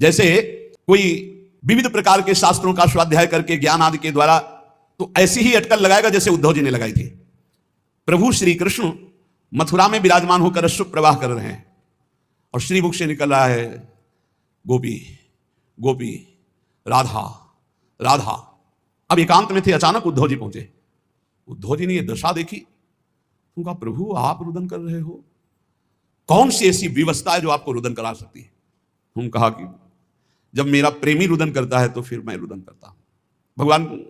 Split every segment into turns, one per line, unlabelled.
जैसे कोई विविध प्रकार के शास्त्रों का स्वाध्याय करके ज्ञान आदि के द्वारा, तो ऐसी ही अटकल लगाएगा जैसे उद्धव जी ने लगाई थी। प्रभु श्री कृष्ण मथुरा में विराजमान होकर अश्रु प्रवाह कर रहे हैं और श्रीमुख से निकल रहा है गोपी गोपी राधा राधा। अब एकांत में थे, अचानक उद्धव जी पहुंचे। उद्धव जी ने यह दशा देखी, उनका प्रभु आप रुदन कर रहे हो, कौन सी ऐसी व्यवस्था है जो आपको रुदन करा सकती है? उन्होंने कहा कि जब मेरा प्रेमी रुदन करता है तो फिर मैं रुदन करता हूं। भगवान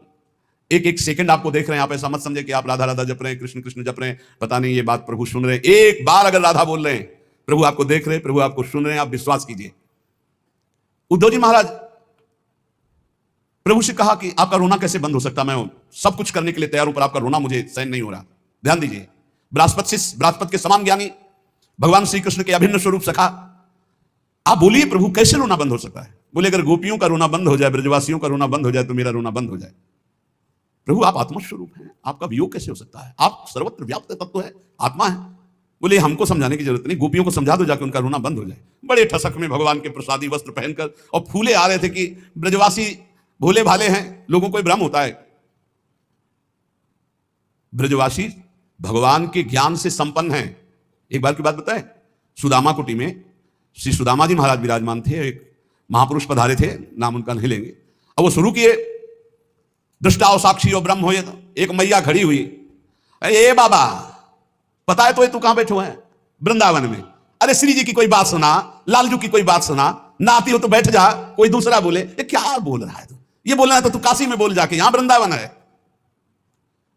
एक एक सेकंड आपको देख रहे हैं, आप ऐसा मत समझे कि आप राधा राधा जप रहे हैं, कृष्ण कृष्ण जप रहे हैं, पता नहीं ये बात प्रभु सुन रहे हैं। एक बार अगर राधा बोल रहे हैं, प्रभु आपको देख रहे हैं, प्रभु आपको सुन रहे हैं, आप विश्वास कीजिए। उद्धव जी महाराज प्रभु से कहा कि आपका रोना कैसे बंद हो सकता, मैं सब कुछ करने के लिए तैयार हूं, पर आपका रोना मुझे सहन नहीं हो रहा। ध्यान दीजिए, बृहस्पति के समान ज्ञानी, भगवान श्री कृष्ण के अभिन्न स्वरूप सखा, आप बोलिए प्रभु कैसे रोना बंद हो सकता है? बोले अगर गोपियों का रोना बंद हो जाए, ब्रजवासियों का रोना बंद हो जाए, तो मेरा रोना बंद हो जाए। प्रभु आप आत्मस्वरूप हैं, आपका वियोग कैसे हो सकता है? आप सर्वत्र व्याप्त तत्व है, आत्मा है। बोले हमको समझाने की जरूरत नहीं, गोपियों को समझा दो जाके, उनका रोना बंद हो जाए। बड़े ठसक में भगवान के प्रसादी वस्त्र पहनकर और फूले आ रहे थे कि ब्रजवासी भोले भाले हैं, लोगों को भ्रम होता है। ब्रजवासी भगवान के ज्ञान से संपन्न हैं। एक बार की बात बताए, सुदामा कुटी में श्री सुदामा जी महाराज विराजमान थे, एक महापुरुष पधारे थे, नाम उनका नहीं लेंगे। अब वो शुरू किए, दृष्टा और साक्षी और ब्रह्म हो। एक मैया खड़ी हुई, ए बाबा पता है तो तू कहां बैठो है? वृंदावन में। अरे श्री जी की कोई बात सुना, लालजू की कोई बात सुना, ना आती हो तो बैठ जा। कोई दूसरा बोले ये क्या बोल रहा है तू, ये बोलना है तो तू काशी में बोल जाके, यहां वृंदावन है।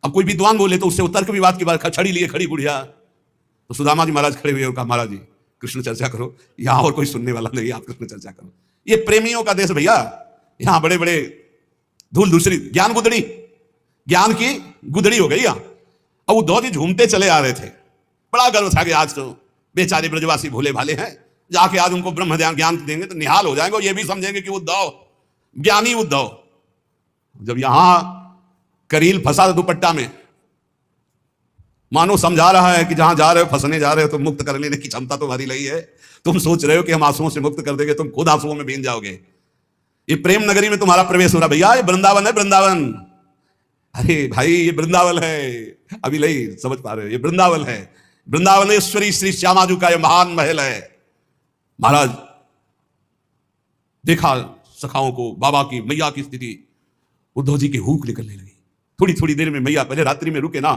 अब कोई विद्वान बोले तो उससे तर्क विवाद की बात, छड़ी लिए खड़ी बुढ़िया। तो सुदामा जी महाराज खड़े हुए और कहा महाराज जी कृष्ण चर्चा करो, यहां और कोई सुनने वाला नहीं, आप कृष्ण चर्चा करो। ये प्रेमियों का देश भैया, यहां बड़े बड़े धूल दूसरी ज्ञान गुदड़ी, ज्ञान की गुदड़ी हो गई। अब उद्धव जी झूमते चले आ रहे थे, बड़ा गर्व था कि आज तो बेचारे ब्रजवासी भोले भाले हैं, जाके आज उनको ब्रह्म ज्ञान देंगे तो निहाल हो जाएंगे और ये भी समझेंगे कि उद्धव ज्ञानी उद्धव। जब यहां करील फंसा दुपट्टा में, मानो समझा रहा है कि जहां जा रहे हो, फंसने जा रहे हो, तो मुक्त कर लेने की क्षमता तुम्हारी नहीं है। तुम सोच रहे हो कि हम आंसुओं से मुक्त कर देंगे, तुम खुद आंसुओं में भीग जाओगे। ये प्रेम नगरी में तुम्हारा प्रवेश हो रहा भैया, ये वृंदावन है, वृंदावन। अरे भाई ये वृंदावन है, अभी नहीं समझ पा रहे हो, ये वृंदावन है। वृंदावनेश्वरी श्री श्यामाजू का ये महान महल है। महाराज देखा सखाओं को, बाबा की मैया की स्थिति, उद्धव जी की हूक निकलने लगी। थोड़ी थोड़ी देर में मैया, पहले रात्रि में रुके ना,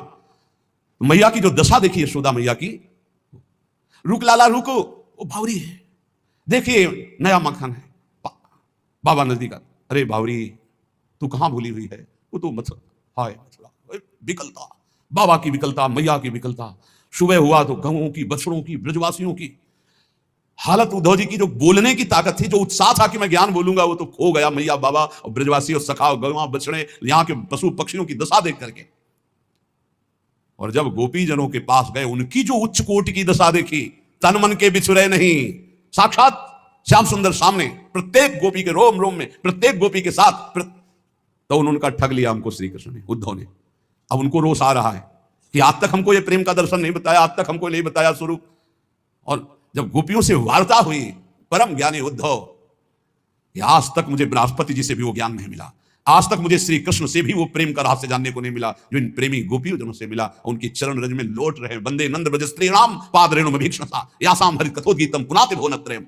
मैया की जो दशा देखी यशोदा मैया की, रुक लाला रुको, वो भावरी है, देखिए नया मक्खन है। बाबा नजदीक, अरे भावरी तू कहां भूली हुई है? वो तो हाय विकलता, बाबा की विकलता, मैया की विकलता। सुबह हुआ तो गौं की, बछड़ों की, ब्रजवासियों की हालत। उद्धव जी की जो बोलने की ताकत थी, जो उत्साह था कि मैं ज्ञान बोलूंगा, वो तो खो गया मैया, बाबा और ब्रजवासी और सखा, गौं बछड़े, यहाँ के पशु पक्षियों की दशा देख करके। और जब गोपी जनों के पास गए, उनकी जो उच्च कोटि की दशा देखी, तन मन के बिछुरे नहीं, साक्षात श्याम सुंदर सामने, प्रत्येक गोपी के रोम रोम में, प्रत्येक गोपी के साथ, तो उनका ठग लिया हमको श्री कृष्ण ने, उद्धव ने। अब उनको रोष आ रहा है कि आज तक हमको ये प्रेम का दर्शन नहीं बताया, आज तक हमको नहीं बताया स्वरूप। और जब गोपियों से वार्ता हुई, परम ज्ञानी उद्धव, आज तक मुझे बृहस्पति जी से भी वो ज्ञान नहीं मिला, आज तक मुझे श्री कृष्ण से भी वो प्रेम का रहस्य जानने को नहीं मिला जो इन प्रेमी गोपियों जनों से मिला। उनकी चरण रज में लौट रहे, वंदे नंद ब्रज स्त्री राम पाद रेणु भीक्षणसा यासाम हरि कथोद्गीतम पुनाति भुवन प्रेम।